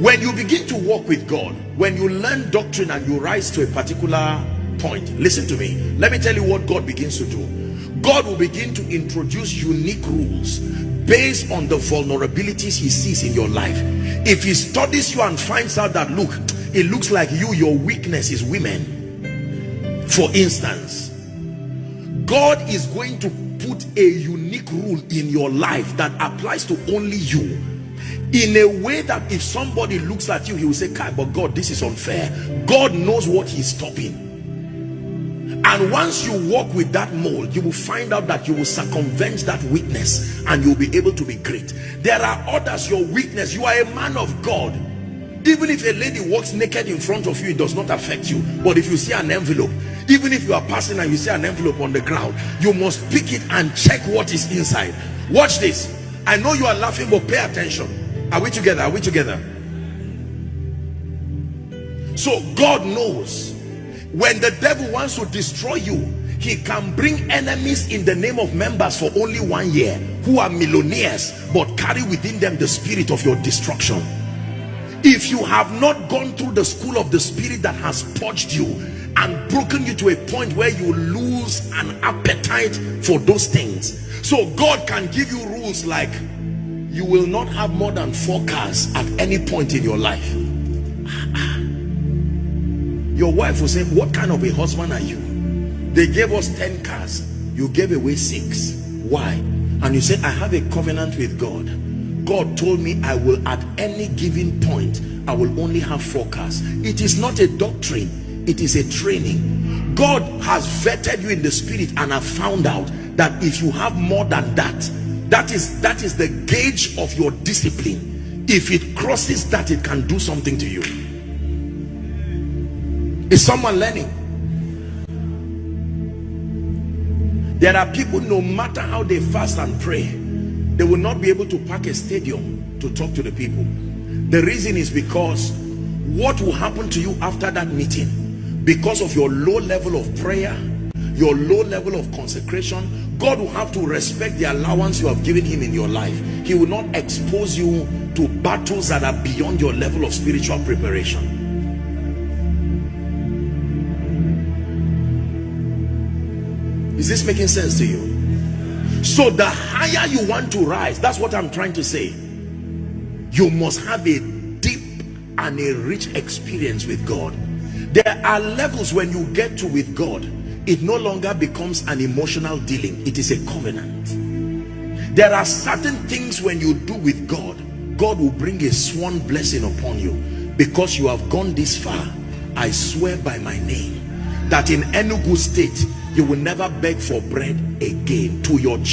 When you begin to walk with God, when you learn doctrine and you rise to a particular point, listen to me, let me tell you what God begins to do. God will begin to introduce unique rules based on the vulnerabilities he sees in your life. If he studies you and finds out that, look, it looks like your weakness is women, for instance, God is going to put a unique rule in your life that applies to only you, in a way that if somebody looks at you, he will say, "Kai, but God, this is unfair." God knows what he's stopping. And once you walk with that mold, you will find out that you will circumvent that weakness and you'll be able to be great. There are others, your weakness, you are a man of God. Even if a lady walks naked in front of you, it does not affect you. But if you see an envelope, even if you are passing and you see an envelope on the ground, you must pick it and check what is inside. Watch this. I know you are laughing, but pay attention. Are we together? Are we together? So God knows when the devil wants to destroy you, he can bring enemies in the name of members for only 1 year who are millionaires but carry within them the spirit of your destruction. If you have not gone through the school of the spirit that has purged you and broken you to a point where you lose an appetite for those things, so God can give you rules like you will not have more than 4 cars at any point in your life. Your wife will say, "What kind of a husband are you? They gave us 10 cars, you gave away 6. Why?" And you say, "I have a covenant with God. God told me I will, at any given point, I will only have 4 cars." It is not a doctrine, it is a training. God has vetted you in the spirit and have found out that if you have more than that, that is the gauge of your discipline. If it crosses that, it can do something to you. Is someone learning? There are people, no matter how they fast and pray, they will not be able to pack a stadium to talk to the people. The reason is because what will happen to you after that meeting, because of your low level of prayer, your low level of consecration, God will have to respect the allowance you have given him in your life. He will not expose you to battles that are beyond your level of spiritual preparation. Is this making sense to you? So the higher you want to rise, that's what I'm trying to say, you must have a deep and a rich experience with God. There are levels when you get to with God, it no longer becomes an emotional dealing, it is a covenant. There are certain things when you do with God, God will bring a sworn blessing upon you. Because you have gone this far, I swear by my name that in Enugu state you will never beg for bread again to your children.